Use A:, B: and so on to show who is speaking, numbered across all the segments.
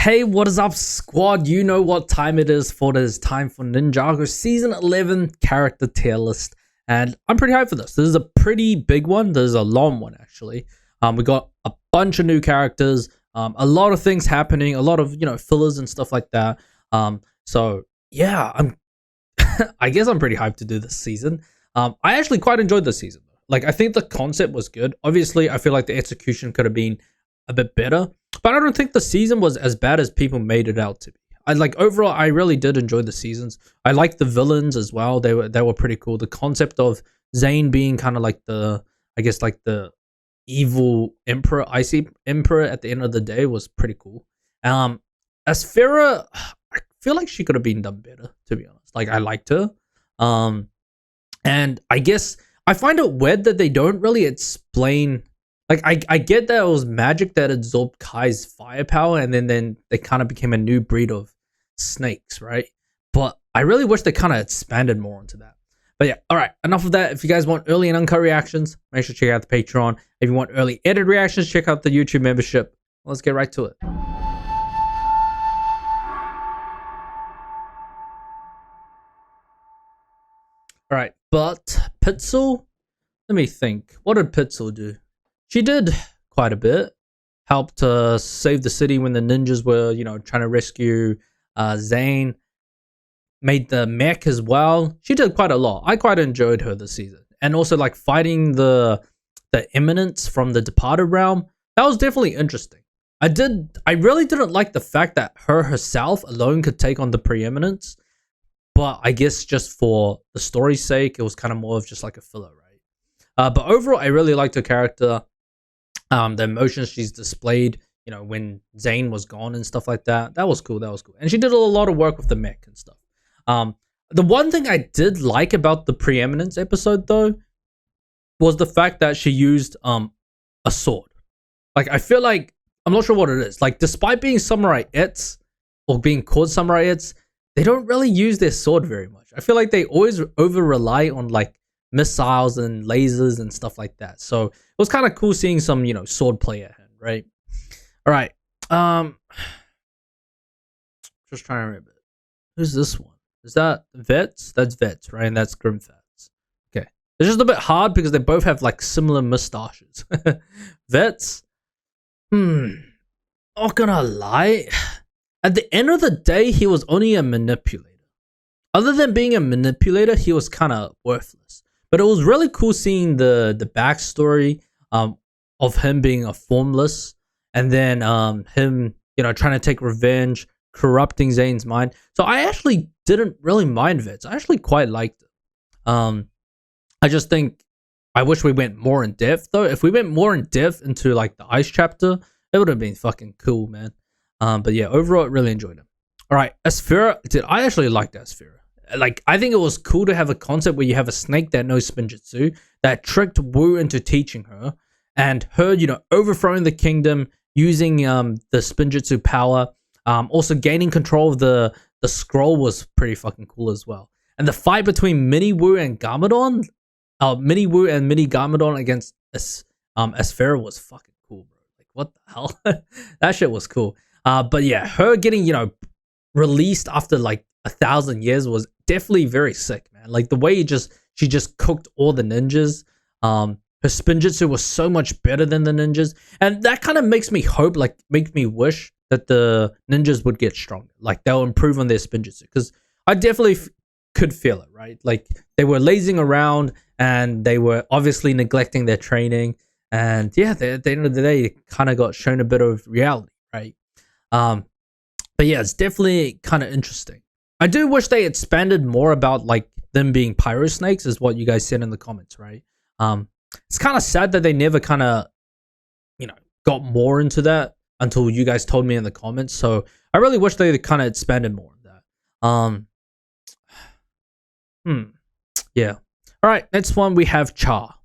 A: Hey, what is up, squad? You know what time it is for. It is time for Ninjago Season 11 character tier list. And I'm pretty hyped for this. This is a pretty big one. This is a long one, actually. We got a bunch of new characters, a lot of things happening, a lot of, fillers and stuff like that. So, yeah, I guess I'm pretty hyped to do this season. I actually quite enjoyed this season. Like, I think the concept was good. Obviously, I feel like the execution could have been a bit better, but I don't think the season was as bad as people made it out to be. Overall, I really did enjoy the seasons. I liked the villains as well. They were pretty cool. The concept of Zane being kind of like the evil emperor, icy emperor at the end of the day was pretty cool. Aspheera, I feel like she could have been done better, to be honest. Like, I liked her. And I guess I find it weird that they don't really explain. Like, I get that it was magic that absorbed Kai's firepower, and then they kind of became a new breed of snakes, right? But I really wish they kind of expanded more into that. But yeah, all right, enough of that. If you guys want early and uncut reactions, make sure to check out the Patreon. If you want early edit reactions, check out the YouTube membership. Let's get right to it. All right, but P.I.X.A.L, let me think. What did P.I.X.A.L do? She did quite a bit. Helped save the city when the ninjas were, trying to rescue Zane. Made the mech as well. She did quite a lot. I quite enjoyed her this season. And also, like, fighting the eminence from the departed realm. That was definitely interesting. I really didn't like the fact that herself alone could take on the preeminence. But I guess just for the story's sake, it was kind of more of just like a filler, right? But overall, I really liked her character. The emotions she's displayed, when Zane was gone and stuff like that. That was cool. And she did a lot of work with the mech and stuff. The one thing I did like about the preeminence episode, though, was the fact that she used a sword. Like, I feel like, I'm not sure what it is. Like, despite being samurai-ettes, or being called samurai-ettes, they don't really use their sword very much. I feel like they always over-rely on, like, missiles and lasers and stuff like that. So it was kind of cool seeing some, sword play at hand, right? All right. Just trying to remember. Who's this one? Is that Vets? That's Vets, right? And that's Grimfats. Okay. It's just a bit hard because they both have, like, similar mustaches. Vets? Not gonna lie. At the end of the day, he was only a manipulator. Other than being a manipulator, he was kind of worthless. But it was really cool seeing the backstory of him being a formless, and then him, trying to take revenge, corrupting Zane's mind. So I actually didn't really mind Vets. I actually quite liked it. I just think I wish we went more in depth, though. If we went more in depth into, like, the ice chapter, it would have been fucking cool, man. But yeah, overall, I really enjoyed it. All right, Aspheera. I actually liked Aspheera. Like, I think it was cool to have a concept where you have a snake that knows Spinjitzu that tricked Wu into teaching her, and her, overthrowing the kingdom using the Spinjitzu power. Also gaining control of the scroll was pretty fucking cool as well. And the fight between Mini Wu and Garmadon, Mini Wu and Mini Garmadon against Aspheera was fucking cool, bro. Like, what the hell? That shit was cool. But yeah, her getting, released after like 1,000 years was definitely very sick, man. Like, the way she just cooked all the ninjas. Her Spinjitzu was so much better than the ninjas, and that kind of makes me hope, like, makes me wish that the ninjas would get stronger. Like, they'll improve on their Spinjitzu, because I definitely could feel it, right? Like, they were lazing around and they were obviously neglecting their training, and yeah, at the end of the day, it kind of got shown a bit of reality, right? But yeah, it's definitely kind of interesting. I do wish they expanded more about, like, them being pyro snakes, is what you guys said in the comments, right? It's kind of sad that they never kind of, got more into that until you guys told me in the comments. So I really wish they kind of expanded more on that. Yeah. All right, next one we have Cha.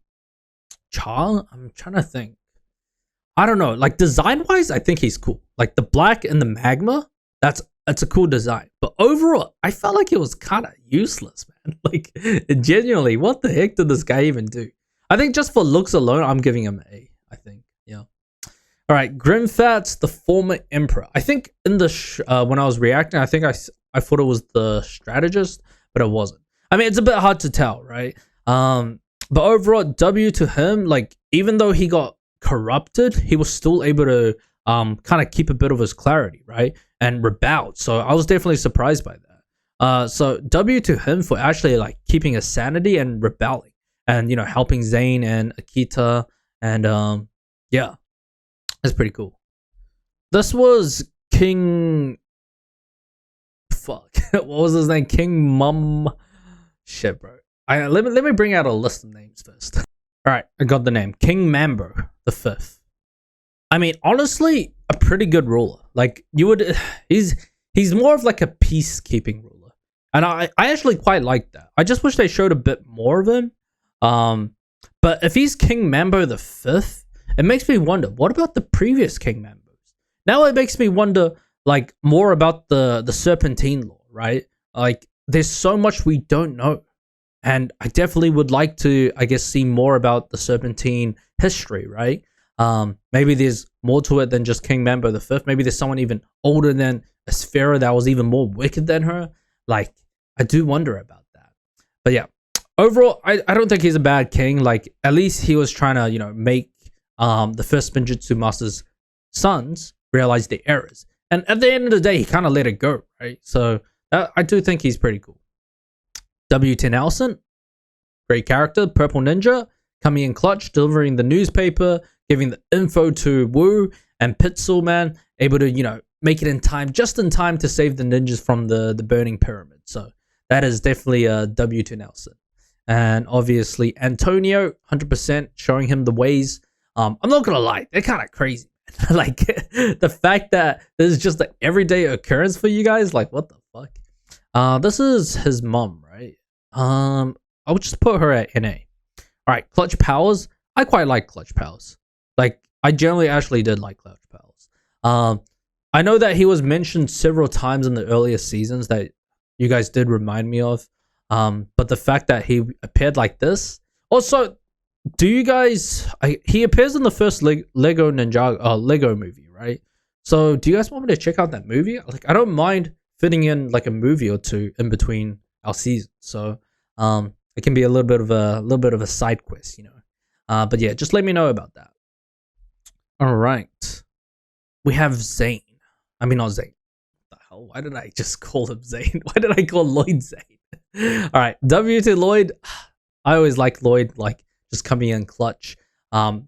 A: I'm trying to think. I don't know. Like, design-wise, I think he's cool. Like, the black and the magma, that's a cool design. But overall, I felt like it was kind of useless, man. Like, genuinely, what the heck did this guy even do? I think just for looks alone, I'm giving him an A, I think. Yeah. All right, Grimfat's the former emperor. I think in the when I was reacting, I think I thought it was the strategist, but it wasn't. I mean, it's a bit hard to tell, right? But overall, W to him. Like, even though he got corrupted, he was still able to kind of keep a bit of his clarity, right? And rebelled. So I was definitely surprised by that. So W to him for actually like keeping his sanity and rebelling, and helping Zane and Akita, and yeah. That's pretty cool. This was King. Fuck. What was his name? King Mum. Shit, bro. Let me bring out a list of names first. All right, I got the name. King Mambo the Fifth. I mean, honestly, a pretty good ruler. Like you would, he's more of like a peacekeeping ruler, and I actually quite like that. I just wish they showed a bit more of him. But if he's King Mambo the Fifth, it makes me wonder, what about the previous King Mambos? Now it makes me wonder, like, more about the Serpentine lore, right? Like, there's so much we don't know. And I definitely would like to, I guess, see more about the Serpentine history, right? Maybe there's more to it than just King Mambo the Fifth. Maybe there's someone even older than Aspheera that was even more wicked than her. Like, I do wonder about that. But yeah, overall, I don't think he's a bad king. Like, at least he was trying to, make the first Spinjitzu master's sons realize their errors, and at the end of the day, he kind of let it go, right? So I do think he's pretty cool. W.T. Nelson, great character, purple ninja, coming in clutch, delivering the newspaper, giving the info to Wu, and P.I.X.A.L, man, able to make it in time, just in time to save the ninjas from the burning pyramid. So that is definitely a W.T. Nelson. And obviously Antonio, 100% showing him the ways. I'm not gonna lie, they're kind of crazy. Like the fact that this is just an everyday occurrence for you guys, like what the fuck? This is his mom, right? I would just put her at NA. All right, clutch powers. I quite like clutch powers. Like I generally actually did like clutch powers. I know that he was mentioned several times in the earlier seasons that you guys did remind me of. But the fact that he appeared like this, also. Do you guys? He appears in the first Lego Ninjago Lego movie, right? So, do you guys want me to check out that movie? Like, I don't mind fitting in like a movie or two in between our seasons. So, it can be a little bit of a side quest, But yeah, just let me know about that. All right, we have Zane. I mean, not Zane. What the hell? Why did I just call him Zane? Why did I call Lloyd Zane? All right, W to Lloyd. I always like Lloyd. Like. Just coming in clutch.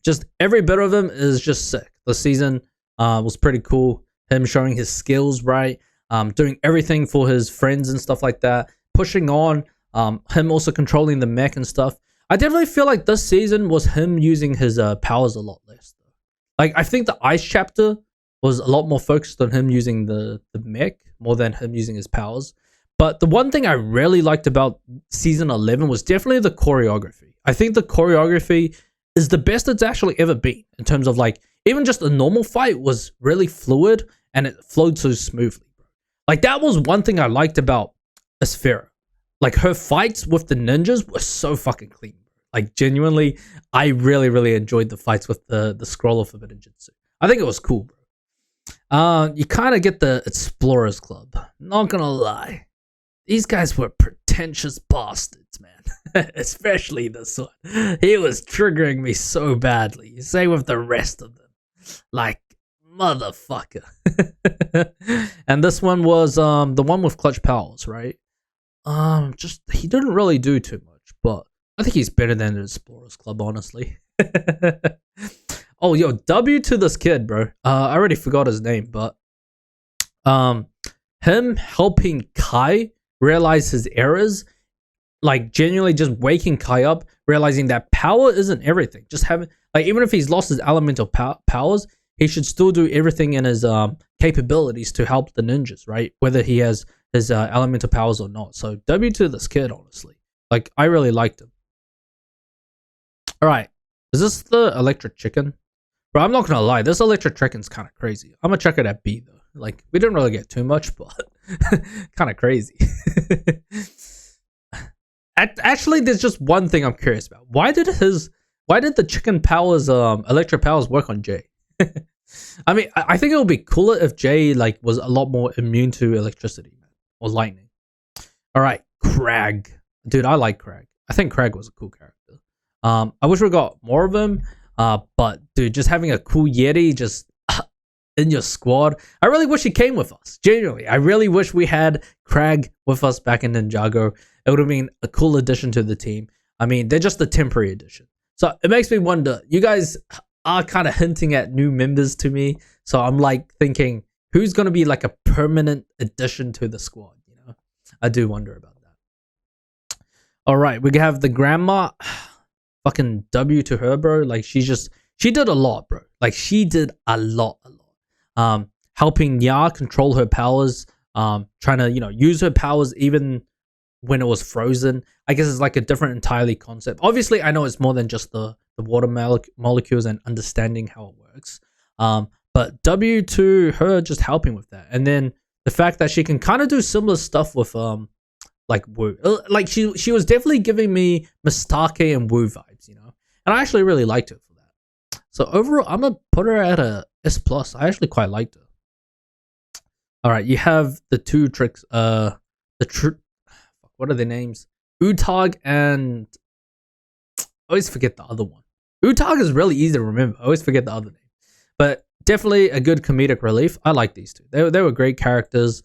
A: Just every bit of him is just sick. The season was pretty cool. Him showing his skills, right? Doing everything for his friends and stuff like that. Pushing on. Him also controlling the mech and stuff. I definitely feel like this season was him using his powers a lot less. Like I think the ice chapter was a lot more focused on him using the mech more than him using his powers. But the one thing I really liked about season 11 was definitely the choreography. I think the choreography is the best it's actually ever been in terms of like, even just a normal fight was really fluid and it flowed so smoothly. Like that was one thing I liked about Aspheera. Like her fights with the ninjas were so fucking clean. Like genuinely, I really, really enjoyed the fights with the Scroll of Forbidden Jutsu. I think it was cool, bro. You kind of get the Explorers Club. Not gonna lie. These guys were pretentious bastards, man. Especially this one. He was triggering me so badly. Same with the rest of them. Like, motherfucker. And this one was the one with clutch powers, right? Just he didn't really do too much, but I think he's better than the Explorers Club, honestly. Oh, yo, W to this kid, bro. I already forgot his name, but him helping Kai realize his errors, like genuinely just waking Kai up, realizing that power isn't everything. Just having, like, even if he's lost his elemental powers, he should still do everything in his capabilities to help the ninjas, right? Whether he has his elemental powers or not. So W to this kid, honestly. Like, I really liked him. All right, is this the electric chicken? Bro, I'm not gonna lie, this electric chicken's kind of crazy. I'm gonna check it at B though. Like, we didn't really get too much, but kind of crazy. Actually, there's just one thing I'm curious about. Why did the chicken powers, electric powers work on Jay? I mean, I think it would be cooler if Jay like was a lot more immune to electricity or lightning. All right, Crag, dude, I like Crag. I think Crag was a cool character. I wish we got more of him. But dude, just having a cool Yeti just in your squad. I really wish he came with us. Genuinely, I really wish we had Crag with us back in Ninjago. It would have been a cool addition to the team. I mean, they're just a temporary addition. So it makes me wonder, you guys are kind of hinting at new members to me. So I'm like thinking, who's going to be like a permanent addition to the squad? You know, I do wonder about that. All right, we have the grandma. Fucking W to her, bro. Like she did a lot, bro. Like she did a lot. Helping Ya control her powers. Trying to, use her powers even when it was frozen. I guess it's like a different entirely concept. Obviously, I know it's more than just the water molecules and understanding how it works. But W to her just helping with that. And then the fact that she can kind of do similar stuff with like Wu. Like she was definitely giving me Mistake and Wu vibes, And I actually really liked her for that. So overall, I'm gonna put her at a S+. I actually quite liked her. All right, you have the two tricks. What are their names? Utag and I always forget the other one. Utag is really easy to remember. I always forget the other name. But definitely a good comedic relief. I like these two. They were great characters.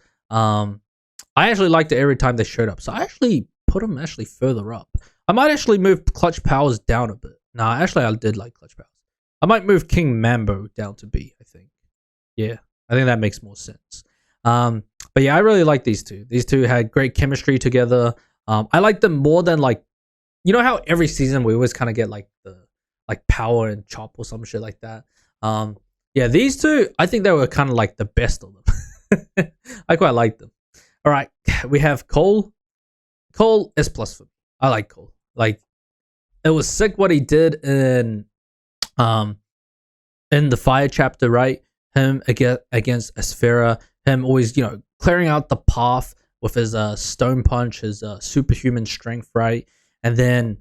A: I actually liked it every time they showed up. So I actually put them further up. I might actually move Clutch Powers down a bit. Nah, actually I did like Clutch Powers. I might move King Mambo down to B, I think. Yeah, I think that makes more sense. But yeah, I really like these two. These two had great chemistry together. I like them more than like, you know how every season we always kind of get like the Power and Chop or some shit like that. Yeah, these two, I think they were kind of like the best of them. I quite like them. All right, we have Cole. Cole S+ for me. I like Cole. Like, it was sick what he did in the fire chapter, right? Him against Aspheera. Him always, clearing out the path with his stone punch, his superhuman strength, right? And then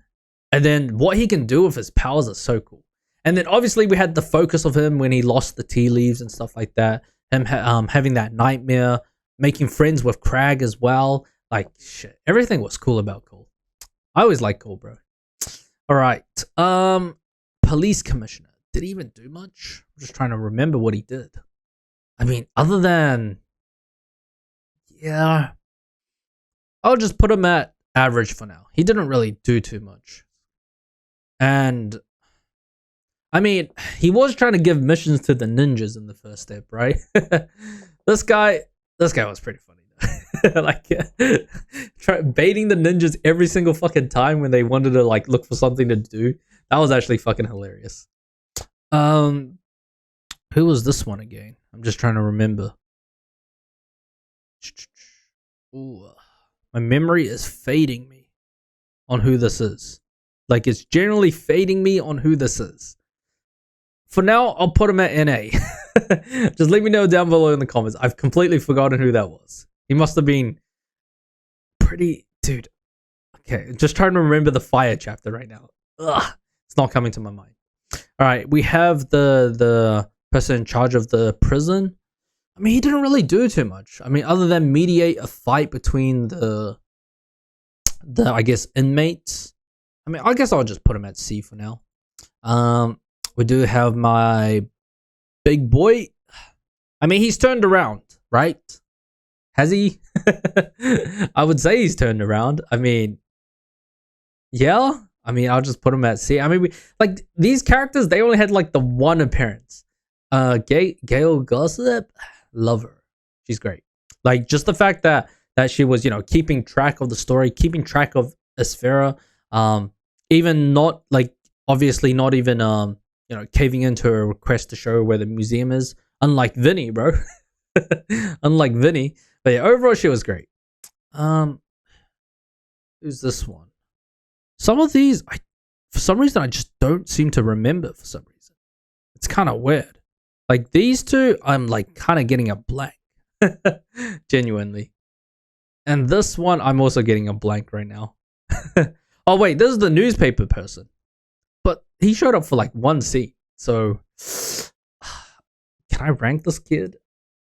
A: what he can do with his powers are so cool. And then obviously we had the focus of him when he lost the tea leaves and stuff like that. Him having that nightmare, making friends with Crag as well. Like, shit, everything was cool about Cole. I always liked Cole, bro. All right. Police commissioner. Did he even do much? I'm just trying to remember what he did. I mean, other than... Yeah. I'll just put him at average for now. He didn't really do too much. And... I mean, he was trying to give missions to the ninjas in the first step, right? This guy was pretty funny though. Like, baiting the ninjas every single fucking time when they wanted to like look for something to do. That was actually fucking hilarious. Who was this one again? I'm just trying to remember. Ooh, my memory is fading me on who this is. Like, it's generally fading me on who this is. For now, I'll put him at NA. Just let me know down below in the comments. I've completely forgotten who that was. He must have been pretty... Dude. Okay, just trying to remember the fire chapter right now. Ugh, it's not coming to my mind. Alright, we have the person in charge of the prison. I mean, he didn't really do too much. I mean, other than mediate a fight between the I guess, inmates. I mean, I guess I'll just put him at C for now. We do have my big boy. I mean, he's turned around, right? Has he? I would say he's turned around. I mean, yeah. I mean, I'll just put him at C. I mean, like these characters, they only had like the one appearance. Gail Gossip, love her. She's great. Like just the fact that she was, keeping track of the story, keeping track of Aspheera. Even not like obviously not even caving into a request to show her where the museum is. Unlike Vinny, bro. Unlike Vinny. But yeah, overall she was great. Who's this one? Some of these, for some reason, I just don't seem to remember for some reason. It's kind of weird. Like these two, I'm like kind of getting a blank. Genuinely. And this one, I'm also getting a blank right now. Oh wait, this is the newspaper person. But he showed up for like one scene. So can I rank this kid?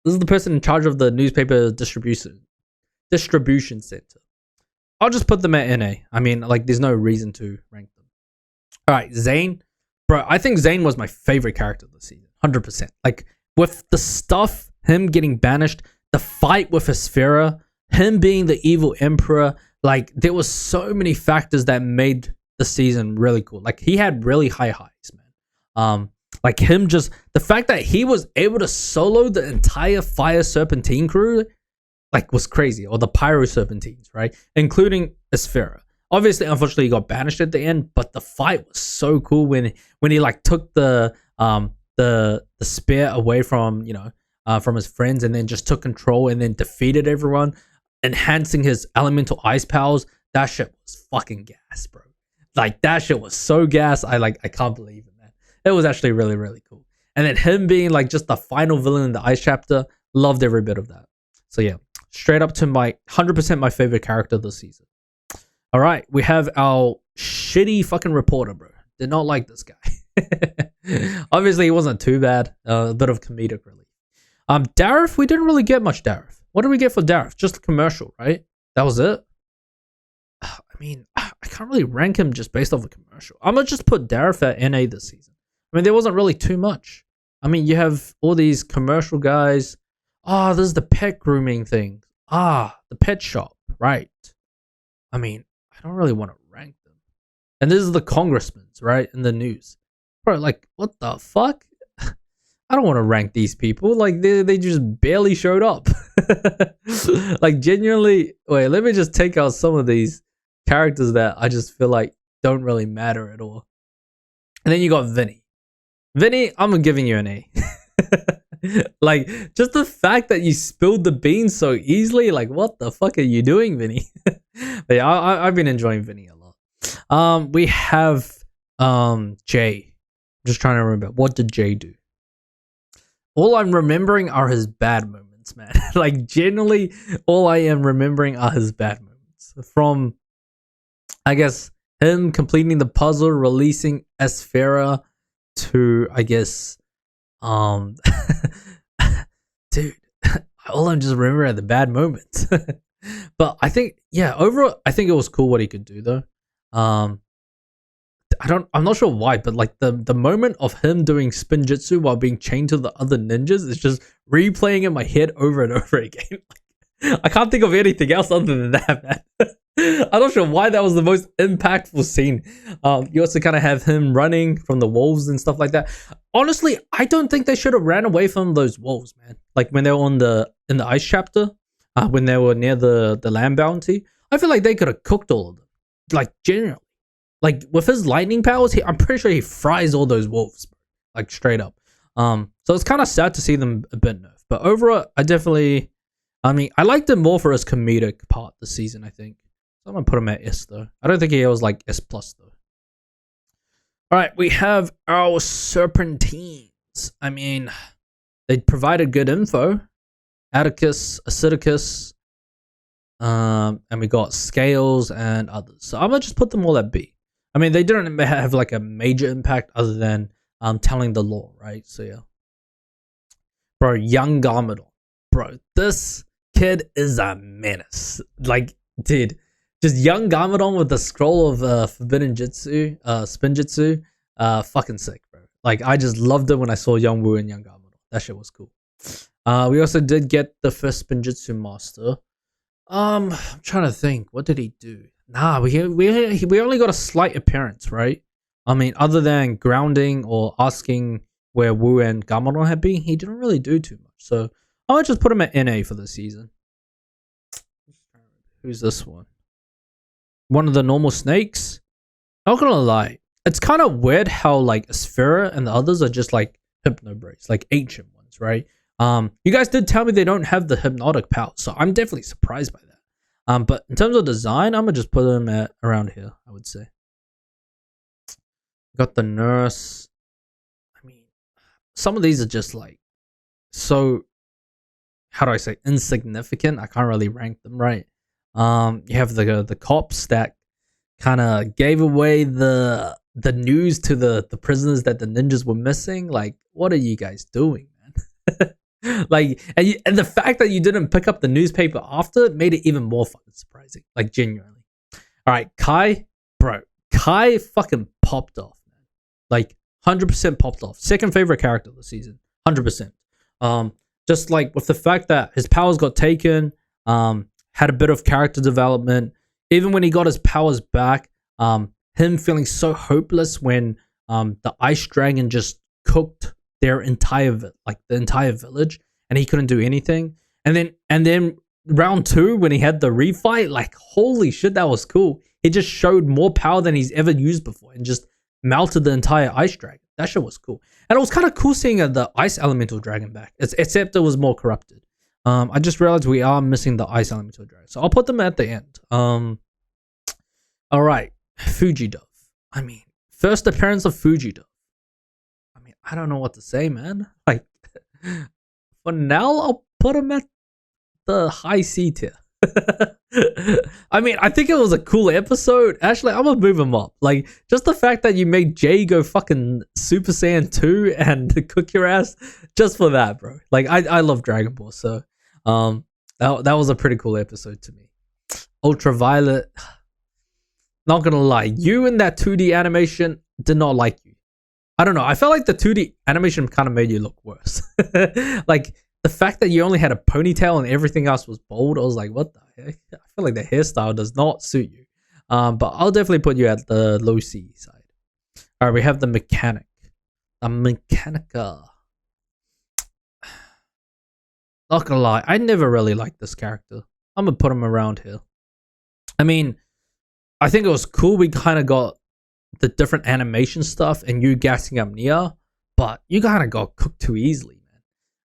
A: This is the person in charge of the newspaper distribution center. I'll just put them at NA. I mean, like, there's no reason to rank them. All right, Zane. Bro, I think Zane was my favorite character this season. 100%. Like, with the stuff, him getting banished, the fight with Aspheera, him being the evil emperor, like, there was so many factors that made the season really cool. Like, he had really high highs, man. Like, him just, the fact that he was able to solo the entire Fire Serpentine crew, like, was crazy. Or the Pyro Serpentines, right? Including Aspheera. Obviously, unfortunately, he got banished at the end, but the fight was so cool when he like took the spear away from, you know, from his friends, and then just took control and then defeated everyone, enhancing his elemental ice powers. That shit was fucking gas, bro. Like, that shit was so gas. I can't believe it, man. It was actually really, really cool. And then him being like just the final villain in the ice chapter, loved every bit of that. So yeah, straight up to my 100% my favorite character this season. All right, we have our shitty fucking reporter, bro. Did not like this guy. Obviously, he wasn't too bad. A bit of comedic relief. Dareth, we didn't really get much Dareth. What did we get for Dareth? Just a commercial, right? That was it. I mean, I can't really rank him just based off a commercial. I'm gonna just put Dareth at NA this season. I mean, there wasn't really too much. I mean, you have all these commercial guys. Ah, this is the pet grooming thing. Ah, the pet shop, right? I mean, I don't really want to rank them. And this is the congressmen's, right? In the news. Bro, like, what the fuck? I don't want to rank these people. Like, they just barely showed up. Like, genuinely, wait, let me just take out some of these characters that I just feel like don't really matter at all. And then you got Vinny. Vinny, I'm giving you an A. Like, just the fact that you spilled the beans so easily, like, what the fuck are you doing, Vinny? But yeah, I've been enjoying Vinny a lot. We have Jay. I'm just trying to remember, what did Jay do? All I'm remembering are his bad moments, man. Like, generally, all I am remembering are his bad moments. From, I guess, him completing the puzzle, releasing Aspheera, to, I guess, dude, all I'm just remembering are the bad moments. But I think, yeah, overall, I think it was cool what he could do, though. I'm not sure why, but like the moment of him doing Spinjitzu while being chained to the other ninjas is just replaying in my head over and over again. I can't think of anything else other than that, man. I'm not sure why that was the most impactful scene. You also kind of have him running from the wolves and stuff like that. Honestly, I don't think they should have ran away from those wolves, man. Like when they were in the ice chapter, when they were near the land bounty, I feel like they could have cooked all of them. Like, generally. Like, with his lightning powers, I'm pretty sure he fries all those wolves, like, straight up. So it's kind of sad to see them a bit nerfed. But overall, I liked him more for his comedic part this season, I think. So I'm going to put him at S, though. I don't think he was, like, S+, though. Alright, we have our Serpentines. I mean, they provided good info. Atticus, Acidicus, and we got Scales and others. So I'm going to just put them all at B. I mean, they didn't have like a major impact other than telling the lore, right? So yeah. Bro, young Garmadon. Bro, this kid is a menace. Like, dude, just young Garmadon with the scroll of Forbidden Jutsu, Spinjitzu, fucking sick, bro. Like, I just loved it when I saw Young Wu and young Garmadon. That shit was cool. We also did get the first Spinjitzu master. I'm trying to think. What did he do? Nah, we only got a slight appearance, right? I mean, other than grounding or asking where Wu and Garmadon had been, he didn't really do too much. So I'll just put him at NA for the season. Who's this one? One of the normal snakes? Not gonna lie, it's kind of weird how like Aspheera and the others are just like hypnobrace, like ancient ones, right? You guys did tell me they don't have the hypnotic power, so I'm definitely surprised by that. But in terms of design, I'm gonna just put them at around here, I would say. Got the nurse. I mean, some of these are just like so, how do I say, insignificant. I can't really rank them, right? You have the cops that kind of gave away the news to the prisoners that the ninjas were missing. Like, what are you guys doing, man? Like, and the fact that you didn't pick up the newspaper after made it even more fucking surprising. Like, genuinely. All right, Kai, bro. Kai fucking popped off, man. Like, 100% popped off. Second favorite character of the season. 100%. Just like with the fact that his powers got taken, had a bit of character development. Even when he got his powers back, him feeling so hopeless when the ice dragon just cooked their entire the entire village and he couldn't do anything. And then round 2 when he had the refight, like holy shit, that was cool. He just showed more power than he's ever used before and just melted the entire ice dragon. That shit was cool. And it was kind of cool seeing the ice elemental dragon back. Except it was more corrupted. I just realized we are missing the ice elemental dragon. So I'll put them at the end. Alright. Fuji Dove. I mean, first appearance of Fuji Dove. I mean, I don't know what to say, man. Like, for now, I'll put him at the high C tier. I mean, I think it was a cool episode. Actually, I'm gonna move him up. Like, just the fact that you made Jay go fucking Super Saiyan 2 and cook your ass, just for that, bro. Like, I love Dragon Ball, so that was a pretty cool episode to me. Ultraviolet. Not gonna lie, you in that 2D animation did not like you. I don't know. I felt like the 2D animation kind of made you look worse. Like, the fact that you only had a ponytail and everything else was bald, I was like, what the heck? I feel like the hairstyle does not suit you. But I'll definitely put you at the low C side. All right, we have the mechanic. The Mechanica. Not gonna lie, I never really liked this character. I'm gonna put him around here. I mean, I think it was cool we kind of got the different animation stuff and you gassing up Nia, but you kind of got cooked too easily.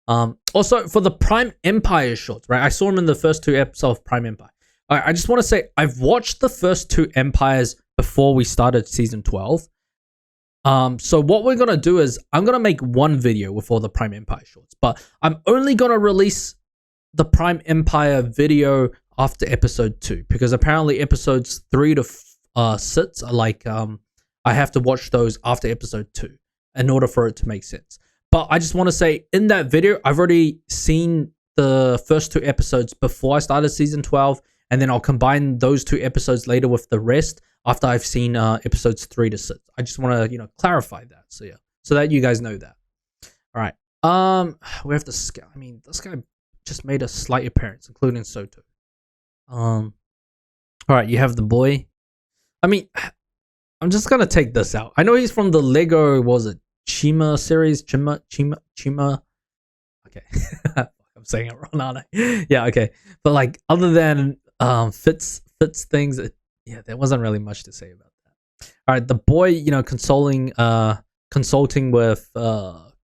A: Also, for the Prime Empire shorts, right? I saw him in the first 2 episodes of Prime Empire. I just want to say, I've watched the first 2 Empires before we started season 12. So what we're going to do is, I'm going to make one video with all the Prime Empire shorts, but I'm only going to release the Prime Empire video after episode 2, because apparently episodes 3 to 6 are like, I have to watch those after episode 2 in order for it to make sense. But I just want to say, in that video, I've already seen the first 2 episodes before I started season 12, and then I'll combine those 2 episodes later with the rest after I've seen episodes 3 to 6. I just want to, clarify that. So yeah, so that you guys know that. All right. We have this guy. I mean, this guy just made a slight appearance, including Soto. All right, you have the boy. I mean, I'm just gonna take this out. I know he's from the Lego, was it Chima series? Chima. Okay, I'm saying it wrong, aren't I? Yeah, okay. But like, other than Fitz things, there wasn't really much to say about that. All right, the boy, consulting with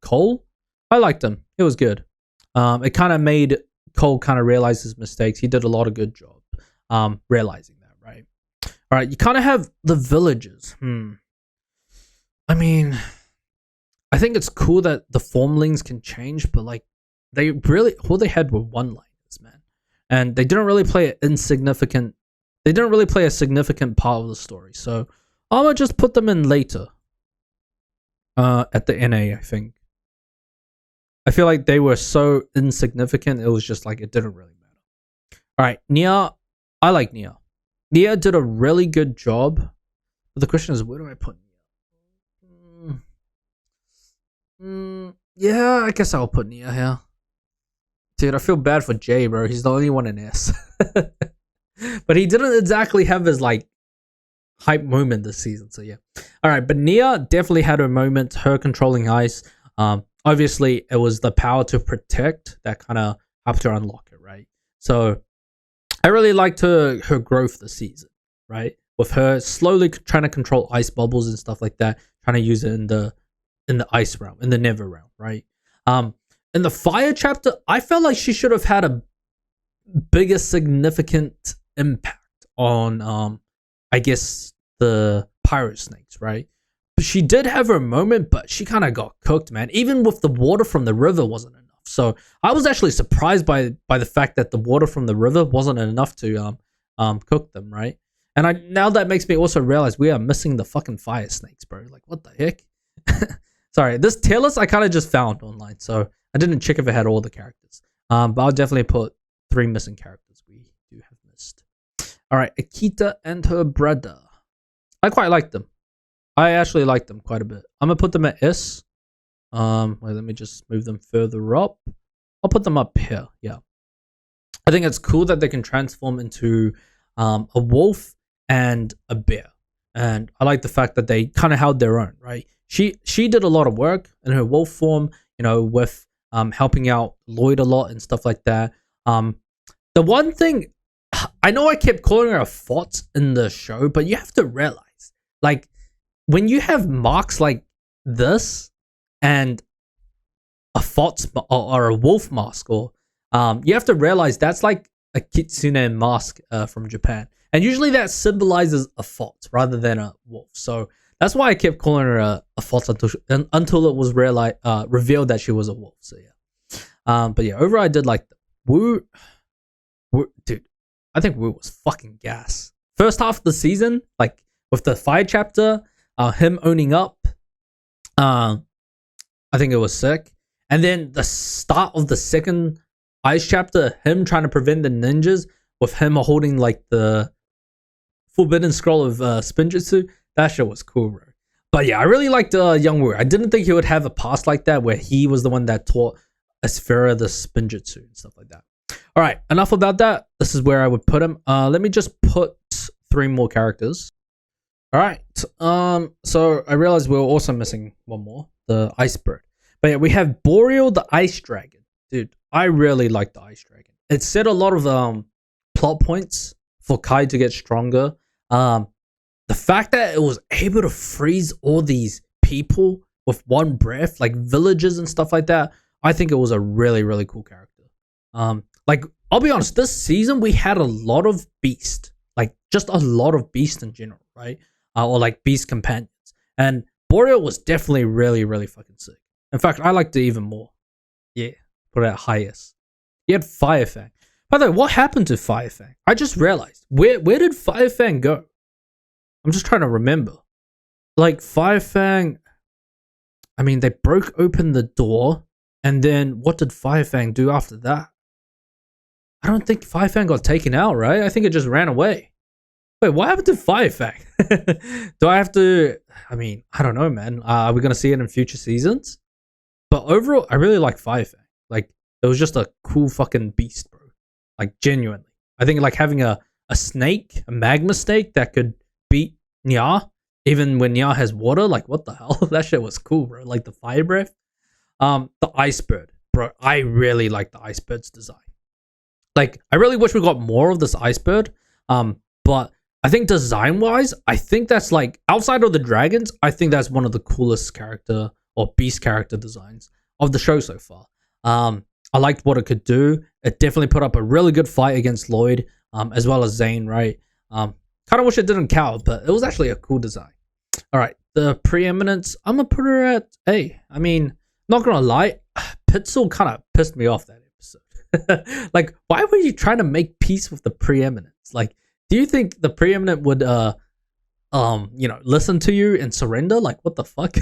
A: Cole. I liked him. It was good. It kind of made Cole kind of realize his mistakes. He did a lot of good job realizing that, right? All right, you kind of have the villagers. I mean, I think it's cool that the formlings can change, but like, they really, all they had were one-liners, man. And they didn't really play a significant part of the story. So I'm gonna just put them in later. At the NA, I think. I feel like they were so insignificant, it was just like, it didn't really matter. Alright, Nia. I like Nia. Nia did a really good job. But the question is, where do I put Nia? Yeah, I guess I'll put Nia here. Dude, I feel bad for Jay, bro. He's the only one in S. But he didn't exactly have his, like, hype moment this season, so yeah. Alright, but Nia definitely had her moment, her controlling ice. Obviously, it was the power to protect that kind of helped her unlock it, right? So, I really liked her growth this season, right? With her slowly trying to control ice bubbles and stuff like that, trying to use it in the ice realm, in the Never realm, right? In the fire chapter, I felt like she should have had a bigger significant impact on, I guess, the pirate snakes, right? But she did have her moment, but she kind of got cooked, man. Even with the water from the river wasn't enough. So I was actually surprised by the fact that the water from the river wasn't enough to cook them, right? And now that makes me also realize we are missing the fucking fire snakes, bro. Like, what the heck? Sorry, this tier list I kind of just found online, so I didn't check if it had all the characters. But I'll definitely put 3 missing characters we do have missed. All right, Akita and her brother. I quite like them. I actually like them quite a bit. I'm gonna put them at S. Wait, let me just move them further up. I'll put them up here. Yeah, I think it's cool that they can transform into a wolf and a bear, and I like the fact that they kind of held their own. Right? She did a lot of work in her wolf form, you know, with helping out Lloyd a lot and stuff like that. The one thing I know I kept calling her a FOT in the show, but you have to realize, like, when you have marks like this and a FOT or a wolf mask, or you have to realize that's like a kitsune mask from Japan, and usually that symbolizes a FOT rather than a wolf. So that's why I kept calling her a FOT until it was revealed that she was a wolf. So yeah, but yeah, overall I did like Wu, dude. I think Wu was fucking gas. First half of the season, like with the fire chapter, him owning up, I think it was sick. And then the start of the second ice chapter, him trying to prevent the ninjas with him holding like the forbidden scroll of Spinjitzu. That shit was cool, bro. But yeah, I really liked young Wu. I didn't think he would have a past like that where he was the one that taught Aspheera the Spinjitzu and stuff like that. All right, enough about that. This is where I would put him. Let me just put 3 more characters. All right. So I realized we were also missing one more, the Ice Bird. But yeah, we have Boreal the Ice Dragon. Dude, I really like the Ice Dragon. It set a lot of plot points for Kai to get stronger. The fact that it was able to freeze all these people with one breath, like villages and stuff like that, I think it was a really, really cool character. Like, I'll be honest, this season we had a lot of beast, like just a lot of beast in general, right? Or like beast companions, and Boreal was definitely really, really fucking sick. In fact, I liked it even more. Yeah, put it at highest. You had Firefang. By the way, what happened to Firefang? I just realized. Where did Firefang go? I'm just trying to remember. Like, Firefang, I mean, they broke open the door, and then what did Firefang do after that? I don't think Firefang got taken out, right? I think it just ran away. Wait, what happened to Firefang? Do I have to... I mean, I don't know, man. Are we going to see it in future seasons? But overall, I really like Firefang. Like, it was just a cool fucking beast, bro. Like, genuinely. I think, like, having a snake, a magma snake that could beat Nya, even when Nya has water, like, what the hell? That shit was cool, bro. Like, the fire breath. The Ice Bird. Bro, I really like the Ice Bird's design. Like, I really wish we got more of this Ice Bird. But I think design-wise, I think that's like, outside of the dragons, I think that's one of the coolest character or beast character designs of the show so far. I liked what it could do. It definitely put up a really good fight against Lloyd, as well as Zane, right? Kind of wish it didn't count, but it was actually a cool design. All right, the preeminence, I'm going to put her at A. I mean, not going to lie, P.I.X.A.L kind of pissed me off that episode. Like, why were you trying to make peace with the preeminence? Like, do you think the preeminent would you know, listen to you and surrender? Like, what the fuck?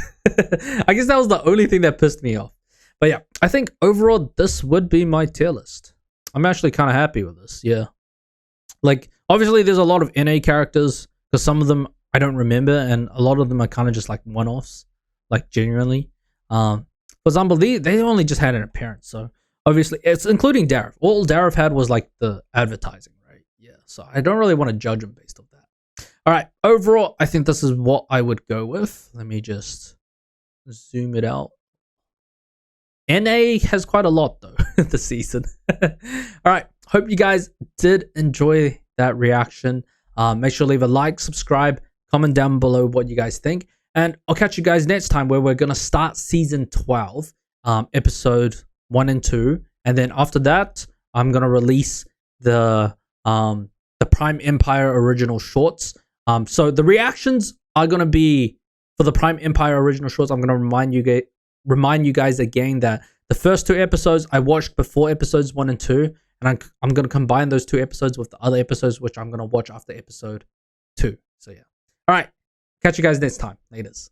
A: I guess that was the only thing that pissed me off. But yeah, I think overall this would be my tier list. I'm actually kind of happy with this. Yeah, like, obviously there's a lot of NA characters, because some of them I don't remember, and a lot of them are kind of just like one-offs, like, genuinely. For example, they only just had an appearance, so obviously it's including Dareth. All Dareth had was like the advertising, right? Yeah, so I don't really want to judge him based on that. All right, overall, I think this is what I would go with. Let me just zoom it out. NA has quite a lot though this season. All right, hope you guys did enjoy that reaction. Make sure to leave a like, subscribe, comment down below what you guys think, and I'll catch you guys next time, where we're gonna start season 12, episode 1 and 2, and then after that, I'm gonna release the Prime Empire original shorts. So the reactions are gonna be for the Prime Empire original shorts. I'm gonna remind you guys again that the first 2 episodes I watched before episodes 1 and 2, and I'm gonna combine those 2 episodes with the other episodes, which I'm gonna watch after episode 2. So yeah. All right, catch you guys next time. Laters.